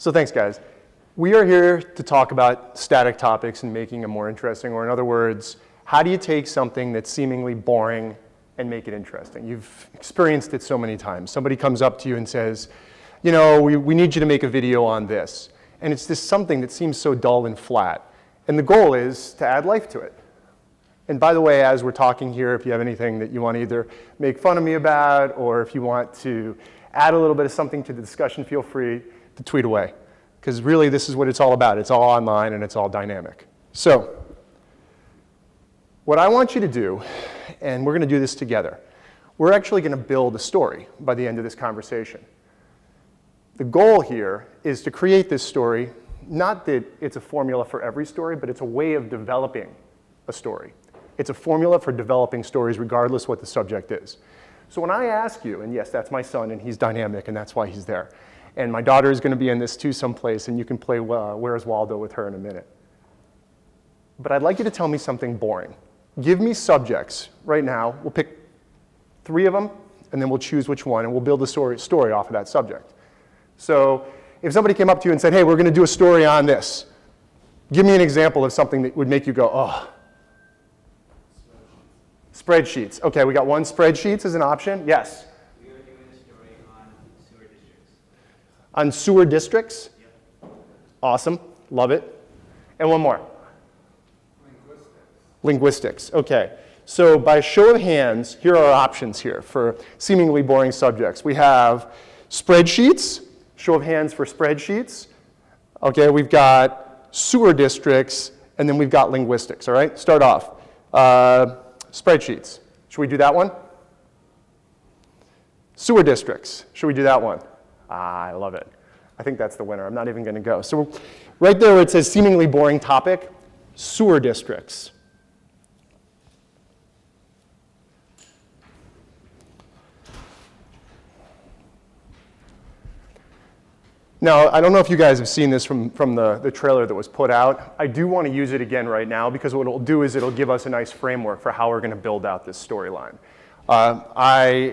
So thanks, guys. We are here to talk about static topics and making them more interesting, or in other words, how do you take something that's seemingly boring and make it interesting? You've experienced it so many times. Somebody comes up to you and says, you know, we need you to make a video on this. And it's this something that seems so dull and flat. And the goal is to add life to it. And by the way, as we're talking here, if you have anything that you want to either make fun of me about, or if you want to add a little bit of something to the discussion, feel free to tweet away. Because really, this is what it's all about. It's all online and it's all dynamic. So, what I want you to do, and we're going to do this together, we're actually going to build a story by the end of this conversation. The goal here is to create this story, not that it's a formula for every story, but it's a way of developing a story. It's a formula for developing stories regardless what the subject is. So when I ask you, and yes, that's my son, and he's dynamic, and that's why he's there. And my daughter is going to be in this too someplace, and you can play Where's Waldo with her in a minute. But I'd like you to tell me something boring. Give me subjects right now. We'll pick 3 of them, and then we'll choose which one, and we'll build a story off of that subject. So if somebody came up to you and said, hey, we're going to do a story on this, give me an example of something that would make you go, oh. Spreadsheets. Okay, we got one, spreadsheets as an option. Yes? We are doing a story on sewer districts. On sewer districts? Yep. Awesome. Love it. And one more. Linguistics. Okay. So by show of hands, here are our options here for seemingly boring subjects. We have spreadsheets. Show of hands for spreadsheets. Okay, we've got sewer districts, and then we've got linguistics, all right? Start off. Spreadsheets. Should we do that one? Sewer districts. Should we do that one? Ah, I love it. I think that's the winner. I'm not even going to go. So right there where it says seemingly boring topic, sewer districts. Now, I don't know if you guys have seen this from the trailer that was put out. I do want to use it again right now because what it'll do is it'll give us a nice framework for how we're going to build out this storyline.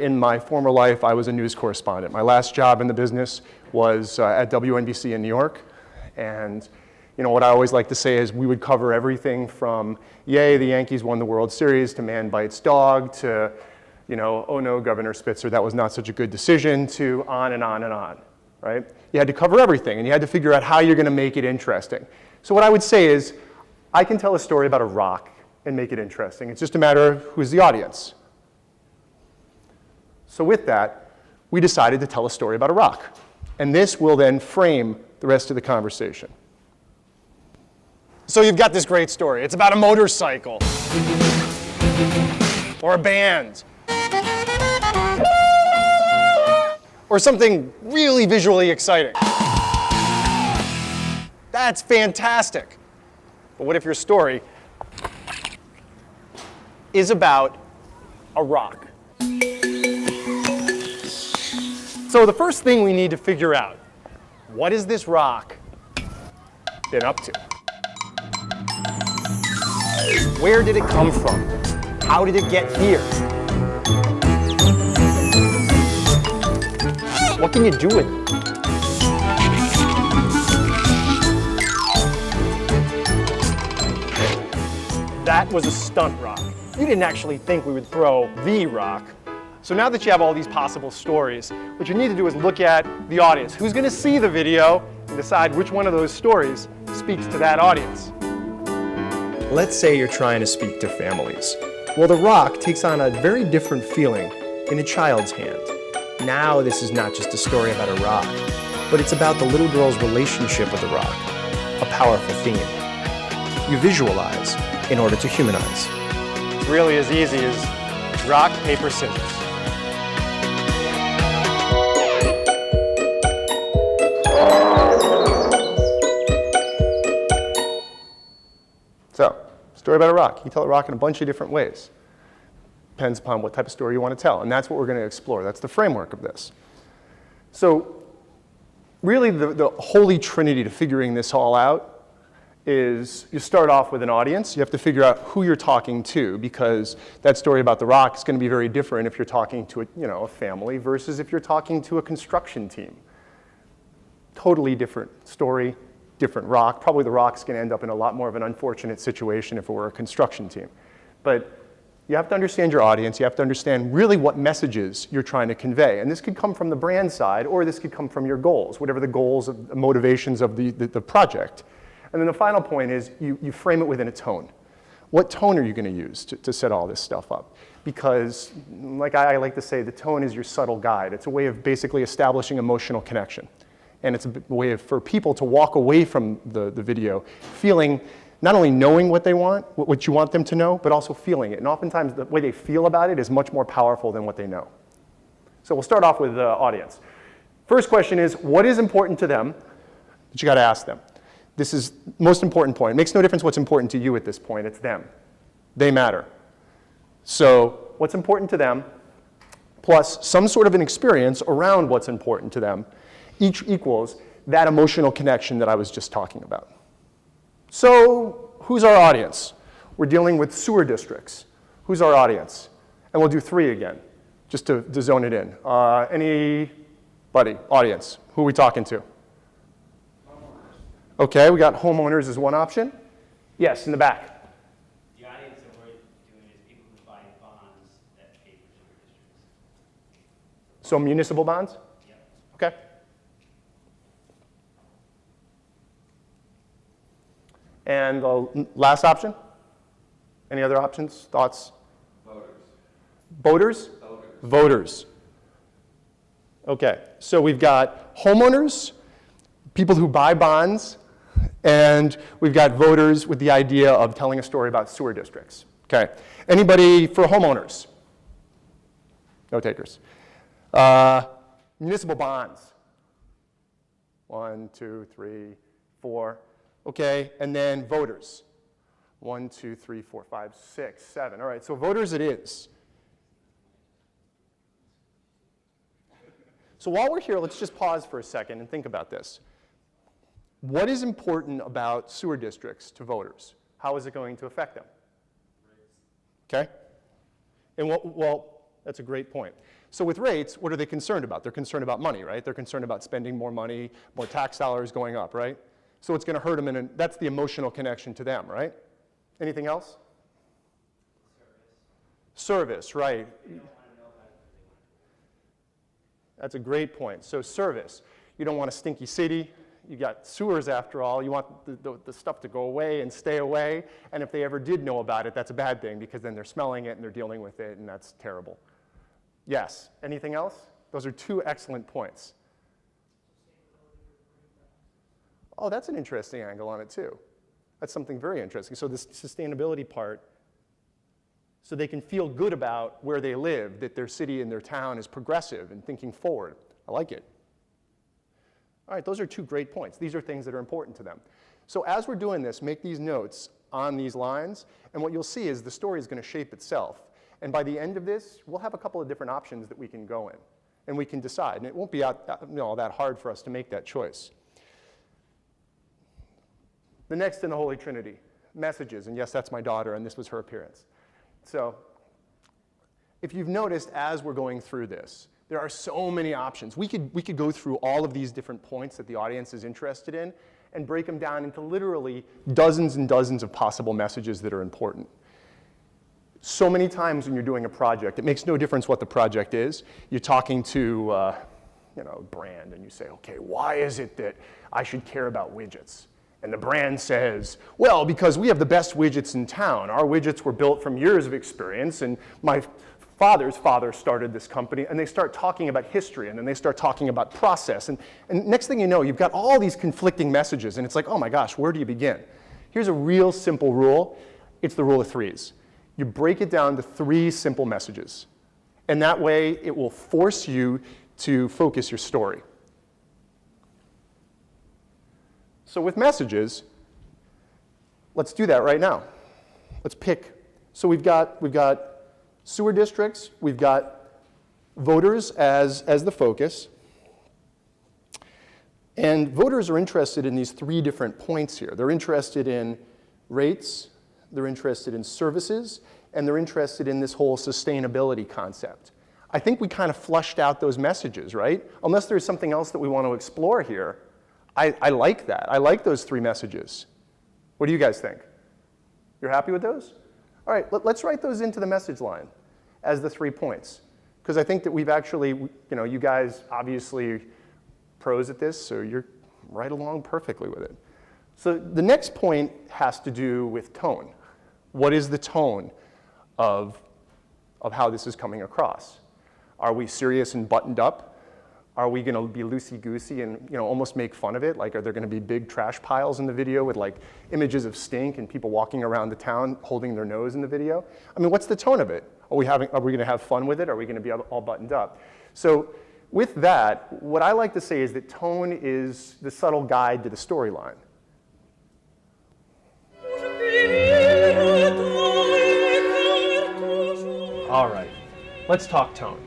In my former life, I was a news correspondent. My last job in the business was at WNBC in New York. And you know, what I always like to say is we would cover everything from, yay, the Yankees won the World Series, to man bites dog, to, you know, oh no, Governor Spitzer, that was not such a good decision, to on and on and on. Right? You had to cover everything, and you had to figure out how you're going to make it interesting. So what I would say is, I can tell a story about a rock and make it interesting. It's just a matter of who's the audience. So with that, we decided to tell a story about a rock. And this will then frame the rest of the conversation. So you've got this great story. It's about a motorcycle, or a band, or something really visually exciting. That's fantastic. But what if your story is about a rock? So the first thing we need to figure out, what has this rock been up to? Where did it come from? How did it get here? What can you do with it? That was a stunt rock. You didn't actually think we would throw the rock. So now that you have all these possible stories, what you need to do is look at the audience. Who's going to see the video and decide which one of those stories speaks to that audience? Let's say you're trying to speak to families. Well, the rock takes on a very different feeling in a child's hand. Now this is not just a story about a rock, but it's about the little girl's relationship with the rock, a powerful theme. You visualize in order to humanize. It's really as easy as rock, paper, scissors. So, story about a rock. You tell a rock in a bunch of different ways. Depends upon what type of story you want to tell. And that's what we're going to explore. That's the framework of this. So really the holy trinity to figuring this all out is you start off with an audience. You have to figure out who you're talking to, because that story about the rock is going to be very different if you're talking to a family versus if you're talking to a construction team. totally different story, different rock. Probably the rock's going to end up in a lot more of an unfortunate situation if it were a construction team. But you have to understand your audience. You have to understand really what messages you're trying to convey. And this could come from the brand side, or this could come from your goals, whatever the goals, the motivations of the project. And then the final point is you frame it within a tone. What tone are you going to use to set all this stuff up? Because, like I like to say, the tone is your subtle guide. It's a way of basically establishing emotional connection. And it's a way for people to walk away from the video feeling, not only knowing what they want, what you want them to know, but also feeling it. And oftentimes the way they feel about it is much more powerful than what they know. So we'll start off with the audience. First question is, what is important to them that you got to ask them? This is the most important point. It makes no difference what's important to you at this point. It's them. They matter. So what's important to them, plus some sort of an experience around what's important to them, each equals that emotional connection that I was just talking about. So who's our audience? We're dealing with sewer districts. Who's our audience? And we'll do 3 again, just to zone it in. Anybody, audience, who are we talking to? Okay, we got homeowners as one option. Yes, in the back. The audience that we're doing is people who buy bonds that pay for sewer districts. So municipal bonds? Yep. Okay. And the last option? Any other options, thoughts? Voters. Voters? Voters. Voters. Okay, so we've got homeowners, people who buy bonds, and we've got voters with the idea of telling a story about sewer districts. Okay, anybody for homeowners? No takers. Municipal bonds. 1, 2, 3, 4. Okay, and then voters. 1, 2, 3, 4, 5, 6, 7. All right, so voters it is. So while we're here, let's just pause for a second and think about this. What is important about sewer districts to voters? How is it going to affect them? Okay? And well, that's a great point. So with rates, what are they concerned about? They're concerned about money, right? They're concerned about spending more money, more tax dollars going up, right? So it's going to hurt them, and that's the emotional connection to them, right? Anything else? Service, right. That's a great point. So service. You don't want a stinky city. You got sewers after all. You want the stuff to go away and stay away. And if they ever did know about it, that's a bad thing because then they're smelling it and they're dealing with it, and that's terrible. Yes. Anything else? Those are 2 excellent points. Oh, that's an interesting angle on it too. That's something very interesting. So this sustainability part, so they can feel good about where they live, that their city and their town is progressive and thinking forward. I like it. All right, those are 2 great points. These are things that are important to them. So as we're doing this, make these notes on these lines, and what you'll see is the story is going to shape itself. And by the end of this, we'll have a couple of different options that we can go in, and we can decide. And it won't be all that hard for us to make that choice. The next in the Holy Trinity, messages. And yes, that's my daughter, and this was her appearance. So if you've noticed as we're going through this, there are so many options. We could go through all of these different points that the audience is interested in and break them down into literally dozens and dozens of possible messages that are important. So many times when you're doing a project, it makes no difference what the project is. You're talking to a brand, and you say, okay, why is it that I should care about widgets? And the brand says, well, because we have the best widgets in town. Our widgets were built from years of experience, and my father's father started this company, and they start talking about history, and then they start talking about process. And next thing you know, you've got all these conflicting messages, and it's like, oh my gosh, where do you begin? Here's a real simple rule. It's the rule of 3s. You break it down to 3 simple messages. And that way, it will force you to focus your story. So with messages, let's do that right now. Let's pick. So we've got sewer districts, we've got voters as the focus. And voters are interested in these 3 different points here. They're interested in rates, they're interested in services, and they're interested in this whole sustainability concept. I think we kind of flushed out those messages, right? Unless there's something else that we want to explore here, I like that. I like those 3 messages. What do you guys think? You're happy with those? All right, let's write those into the message line as the 3 points. Because I think that we've actually, you guys obviously pros at this, so you're right along perfectly with it. So the next point has to do with tone. What is the tone of how this is coming across? Are we serious and buttoned up? Are we going to be loosey-goosey and almost make fun of it? Like, are there going to be big trash piles in the video with like images of stink and people walking around the town holding their nose in the video? I mean, what's the tone of it? Are we going to have fun with it? Are we going to be all buttoned up? So with that, what I like to say is that tone is the subtle guide to the storyline. All right, let's talk tone.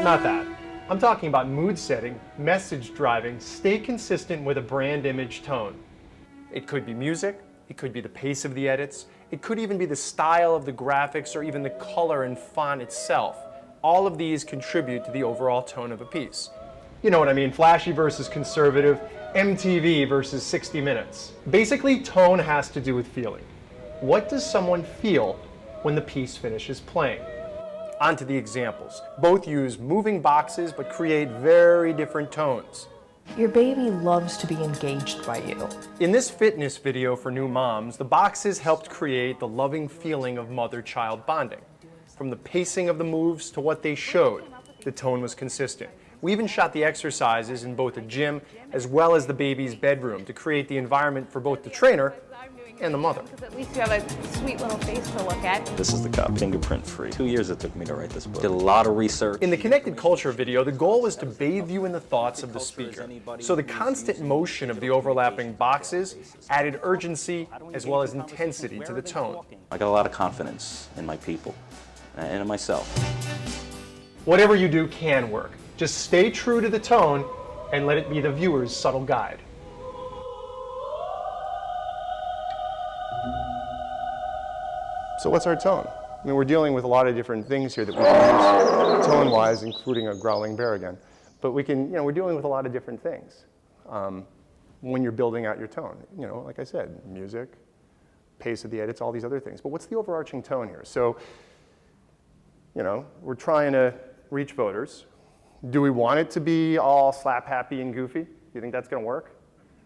Not that. I'm talking about mood setting, message driving, stay consistent with a brand image tone. It could be music, it could be the pace of the edits, it could even be the style of the graphics or even the color and font itself. All of these contribute to the overall tone of a piece. You know what I mean, flashy versus conservative, MTV versus 60 Minutes. Basically, tone has to do with feeling. What does someone feel when the piece finishes playing? On to the examples. Both use moving boxes but create very different tones. Your baby loves to be engaged by you. In this fitness video for new moms, the boxes helped create the loving feeling of mother-child bonding. From the pacing of the moves to what they showed, the tone was consistent. We even shot the exercises in both the gym as well as the baby's bedroom to create the environment for both the trainer and the mother. At least you have a sweet little face to look at. This is the cup, fingerprint free. 2 years it took me to write this book. Did a lot of research. In the Connected Culture video, the goal was to bathe you in the thoughts of the speaker. So the constant motion of the overlapping boxes added urgency as well as intensity to the tone. I got a lot of confidence in my people and in myself. Whatever you do can work. Just stay true to the tone and let it be the viewer's subtle guide. So what's our tone? I mean, we're dealing with a lot of different things here that we can use tone-wise, including a growling bear again. But we can, we're dealing with a lot of different things when you're building out your tone. Like I said, music, pace of the edits, all these other things. But what's the overarching tone here? So, we're trying to reach voters. Do we want it to be all slap happy and goofy? Do you think that's going to work?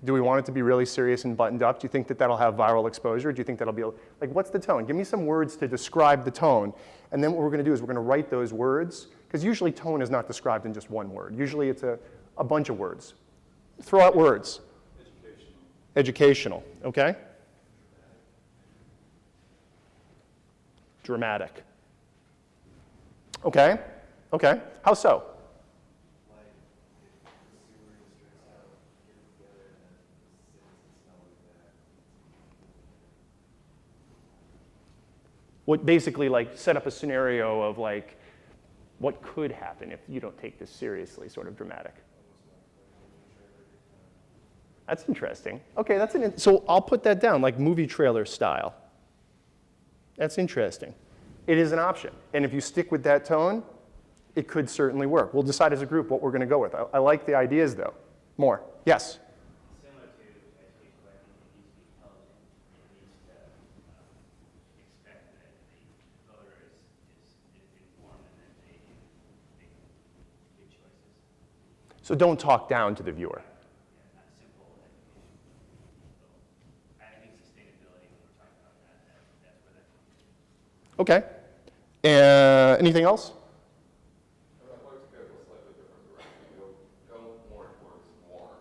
Do we want it to be really serious and buttoned up? Do you think that that'll have viral exposure? Do you think that'll be, like, what's the tone? Give me some words to describe the tone. And then what we're going to do is we're going to write those words, because usually tone is not described in just one word. Usually it's a bunch of words. Throw out words. Educational. Okay? Dramatic. Okay? Okay. How so? What basically, like, set up a scenario of, like, what could happen if you don't take this seriously, sort of dramatic. That's interesting. Okay, so I'll put that down, like movie trailer style. That's interesting. It is an option. And if you stick with that tone, it could certainly work. We'll decide as a group what we're going to go with. I like the ideas, though. More. Yes? Similar to education, I think it needs to be intelligent. It needs to expect that the voter is informed and that they make good choices. So don't talk down to the viewer. Yeah, not simple education. So I think sustainability, when we're talking about that, that's where that comes in. Okay. Anything else? I'd like to go a slightly different direction. Go more towards warm.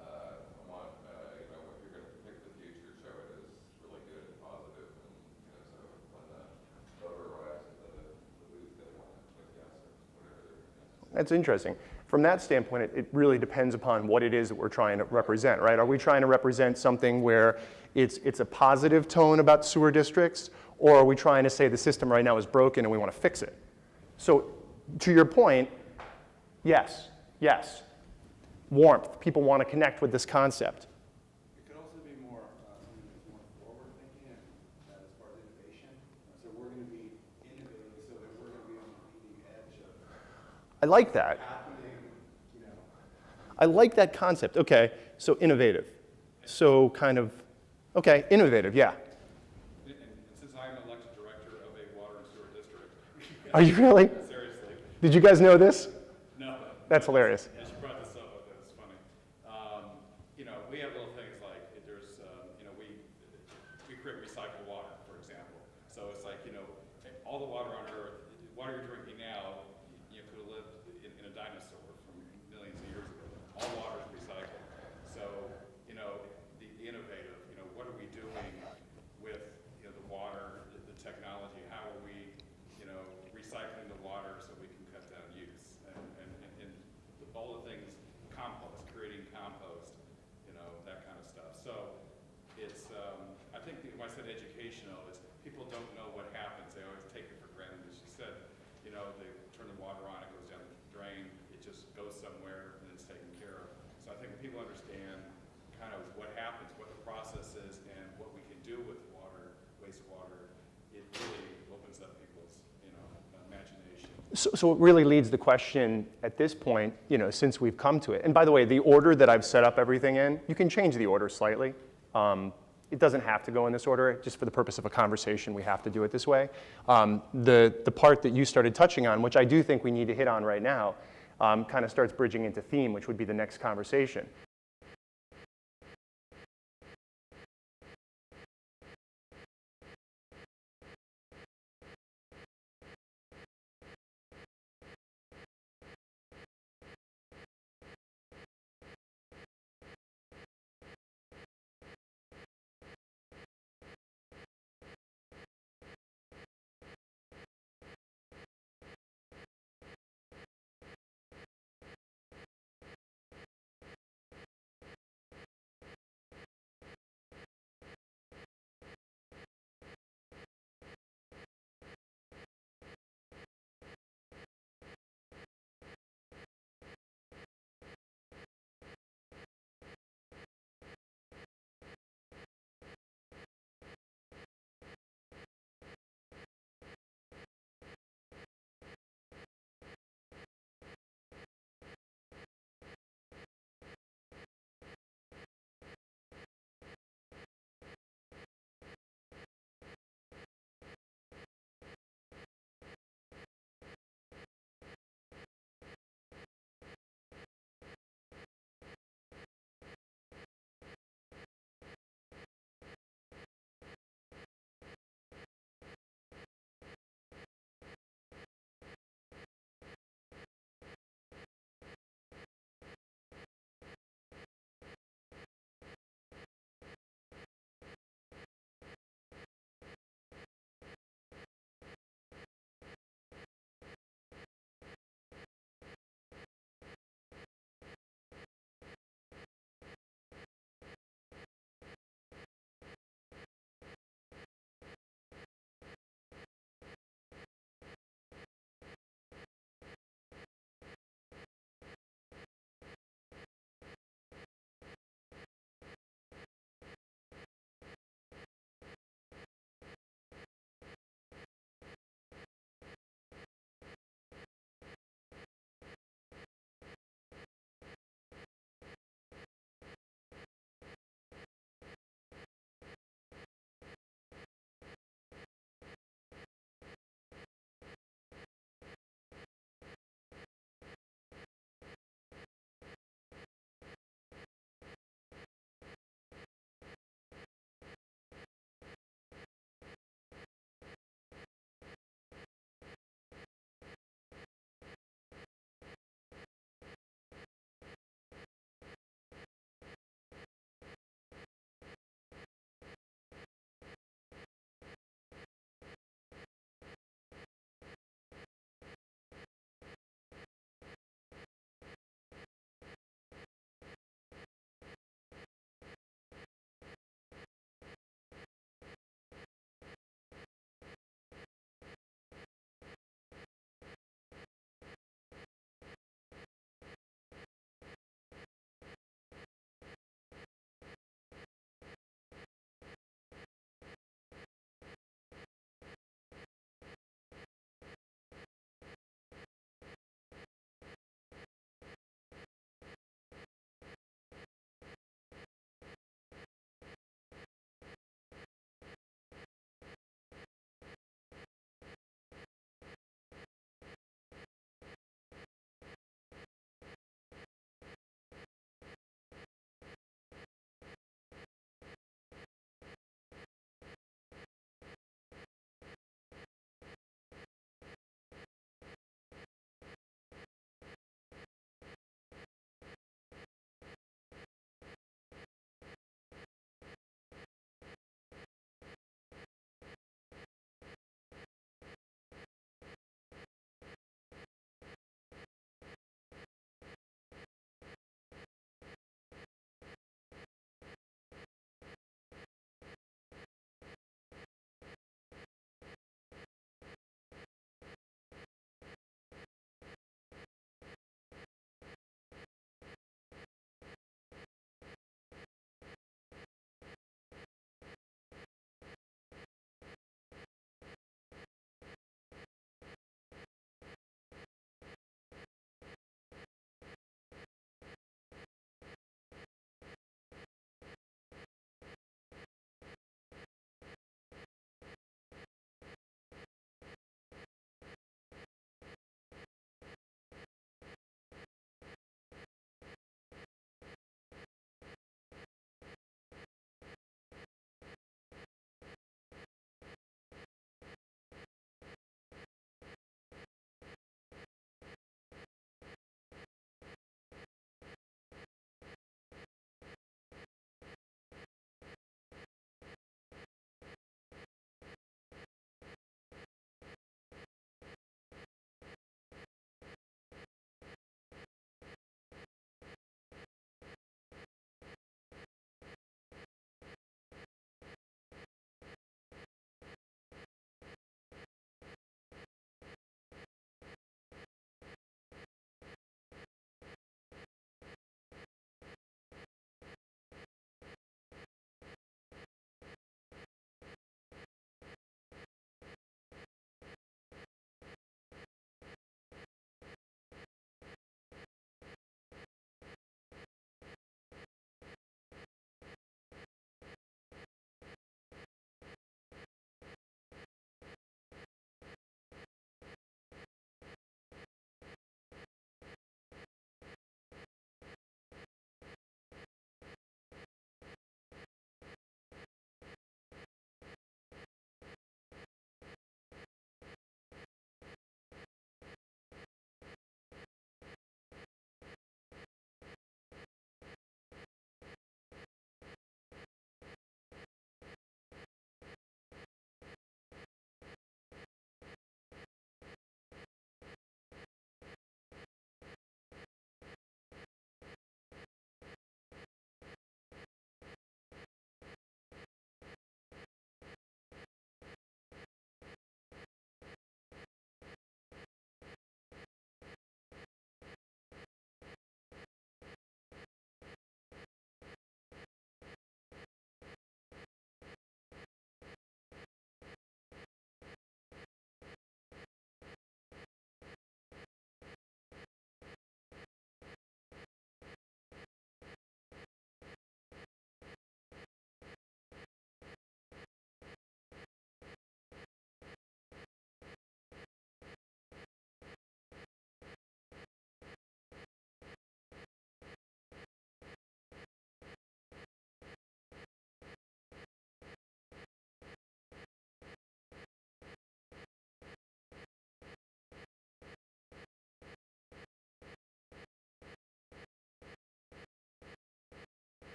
I want, if you're going to predict the future, show it as really good and positive, and so when the voter arrives at the booth, they want to click yes or whatever they're going to. That's interesting. From that standpoint, it really depends upon what it is that we're trying to represent, right? Are we trying to represent something where it's a positive tone about sewer districts, or are we trying to say the system right now is broken and we want to fix it? So to your point, yes, yes. Warmth. People want to connect with this concept. It could also be more something that's more forward-thinking, and as part of innovation. So we're going to be innovating so that we're going to be on the leading edge of I like that. happening I like that concept. Okay, so innovative. So kind of, okay, innovative, yeah. And since I'm elected director of a water and sewer district, Are you really? seriously, Did you guys know this? no. That's hilarious. I just brought this up, I thought it was funny. You know, we have little things like, there's, you know, we create recycled water, for example. So it's like, you know, all the water on Earth, water you're drinking now, you could have lived in a dinosaur from millions of years ago. All water is recycled. So, you know, the innovative, you know, what are we doing with, you know, the water, the technology? How are we, you know, recycling the water so we can cut down use? And all the things, compost, creating compost, you know, that kind of stuff. So it's, I think when I said educational, is people don't know what happens. They always take it for granted. As you said, you know, they turn the water on, it goes down the drain, it just goes somewhere and it's taken care of. So I think when people understand kind of what happens, what the process is, and what we can do with water, wastewater, it really opens up people's, you know, imagination. So it really leads the question at this point, you know, since we've come to it. And by the way, the order that I've set up everything in, you can change the order slightly. It doesn't have to go in this order. Just for the purpose of a conversation, we have to do it this way. The part that you started touching on, which I do think we need to hit on right now, kind of starts bridging into theme, which would be the next conversation.